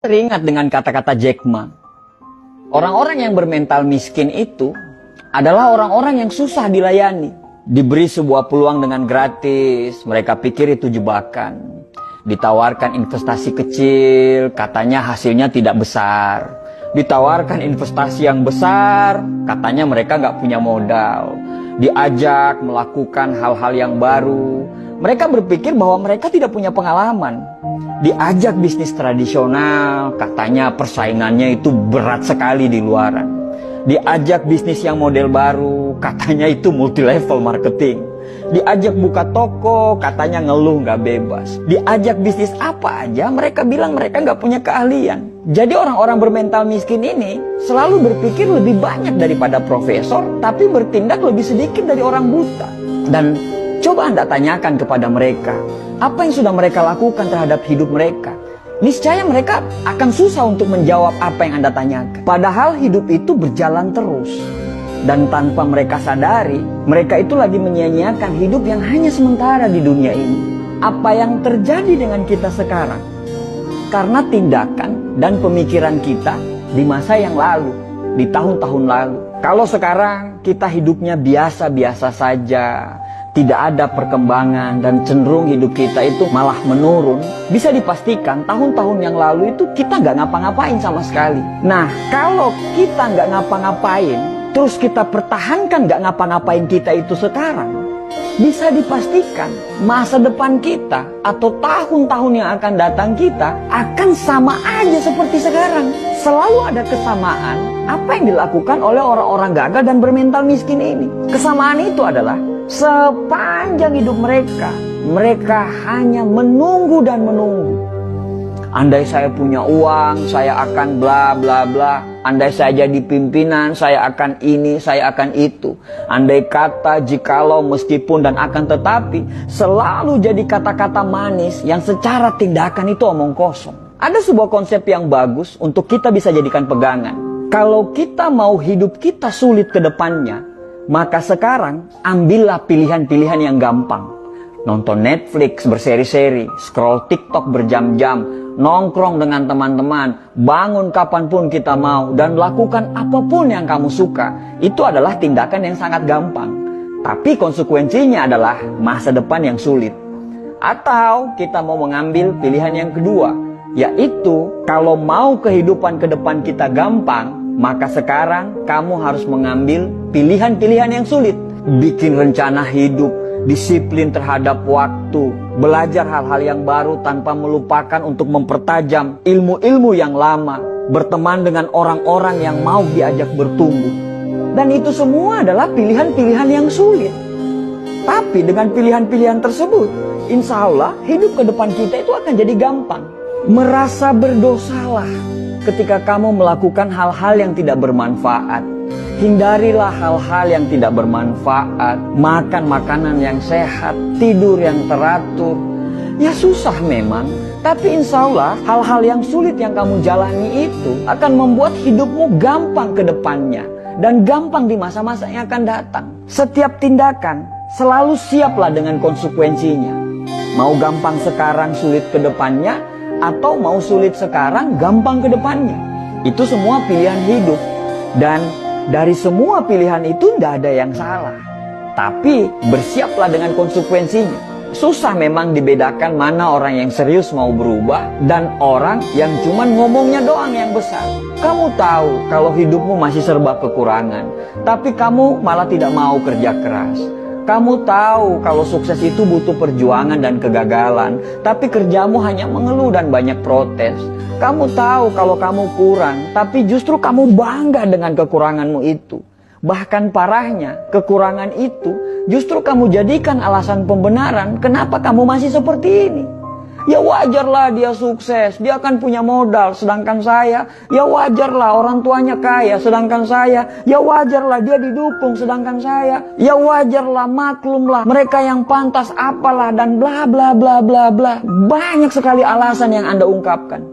Teringat dengan kata-kata Jack Ma. Orang-orang yang bermental miskin itu adalah orang-orang yang susah dilayani. Diberi sebuah peluang dengan gratis, mereka pikir itu jebakan. Ditawarkan investasi kecil, katanya hasilnya tidak besar. Ditawarkan investasi yang besar, katanya mereka nggak punya modal. Diajak melakukan hal-hal yang baru, mereka berpikir bahwa mereka tidak punya pengalaman. Diajak bisnis tradisional, katanya persaingannya itu berat sekali di luaran. Diajak bisnis yang model baru, katanya itu multi level marketing. Diajak buka toko, katanya ngeluh nggak bebas. Diajak bisnis apa aja, mereka bilang mereka nggak punya keahlian. Jadi orang-orang bermental miskin ini selalu berpikir lebih banyak daripada profesor, tapi bertindak lebih sedikit dari orang buta. Dan coba Anda tanyakan kepada mereka, apa yang sudah mereka lakukan terhadap hidup mereka? Niscaya mereka akan susah untuk menjawab apa yang Anda tanyakan. Padahal hidup itu berjalan terus. Dan tanpa mereka sadari, mereka itu lagi menyia-nyiakan hidup yang hanya sementara di dunia ini. Apa yang terjadi dengan kita sekarang? Karena tindakan dan pemikiran kita di masa yang lalu, di tahun-tahun lalu. Kalau sekarang kita hidupnya biasa-biasa saja, tidak ada perkembangan dan cenderung hidup kita itu malah menurun, bisa dipastikan tahun-tahun yang lalu itu kita nggak ngapa-ngapain sama sekali. Nah, kalau kita nggak ngapa-ngapain, terus kita pertahankan nggak ngapa-ngapain kita itu sekarang, bisa dipastikan masa depan kita atau tahun-tahun yang akan datang kita akan sama aja seperti sekarang. Selalu ada kesamaan apa yang dilakukan oleh orang-orang gagal dan bermental miskin ini. Kesamaan itu adalah sepanjang hidup mereka, mereka hanya menunggu dan menunggu. Andai saya punya uang, saya akan bla bla bla. Andai saya jadi pimpinan, saya akan ini, saya akan itu. Andai kata, jikalau, meskipun, dan akan tetapi, selalu jadi kata-kata manis yang secara tindakan itu omong kosong. Ada sebuah konsep yang bagus untuk kita bisa jadikan pegangan. Kalau kita mau hidup kita sulit ke depannya, maka sekarang ambillah pilihan-pilihan yang gampang. Nonton Netflix berseri-seri, scroll TikTok berjam-jam, nongkrong dengan teman-teman, bangun kapanpun kita mau, dan lakukan apapun yang kamu suka. Itu adalah tindakan yang sangat gampang. Tapi konsekuensinya adalah masa depan yang sulit. Atau kita mau mengambil pilihan yang kedua, yaitu kalau mau kehidupan ke depan kita gampang, maka sekarang kamu harus mengambil pilihan-pilihan yang sulit. Bikin rencana hidup, disiplin terhadap waktu, belajar hal-hal yang baru tanpa melupakan untuk mempertajam ilmu-ilmu yang lama, berteman dengan orang-orang yang mau diajak bertumbuh. Dan itu semua adalah pilihan-pilihan yang sulit. Tapi dengan pilihan-pilihan tersebut, insya Allah hidup ke depan kita itu akan jadi gampang. Merasa berdosalah ketika kamu melakukan hal-hal yang tidak bermanfaat. Hindarilah hal-hal yang tidak bermanfaat. Makan makanan yang sehat, tidur yang teratur. Ya susah memang, tapi insya Allah hal-hal yang sulit yang kamu jalani itu akan membuat hidupmu gampang ke depannya. Dan gampang di masa-masa yang akan datang. Setiap tindakan selalu siaplah dengan konsekuensinya. Mau gampang sekarang, sulit ke depannya, atau mau sulit sekarang, gampang ke depannya. Itu semua pilihan hidup. Dan dari semua pilihan itu tidak ada yang salah. Tapi bersiaplah dengan konsekuensinya. Susah memang dibedakan mana orang yang serius mau berubah dan orang yang cuman ngomongnya doang yang besar. Kamu tahu kalau hidupmu masih serba kekurangan, tapi kamu malah tidak mau kerja keras. Kamu tahu kalau sukses itu butuh perjuangan dan kegagalan, tapi kerjamu hanya mengeluh dan banyak protes. Kamu tahu kalau kamu kurang, tapi justru kamu bangga dengan kekuranganmu itu. Bahkan parahnya, kekurangan itu justru kamu jadikan alasan pembenaran kenapa kamu masih seperti ini. Ya wajarlah dia sukses, dia akan punya modal, sedangkan saya, ya wajarlah orang tuanya kaya, sedangkan saya, ya wajarlah dia didukung, sedangkan saya, ya wajarlah, maklumlah, mereka yang pantas apalah, dan bla bla bla bla bla. Banyak sekali alasan yang Anda ungkapkan.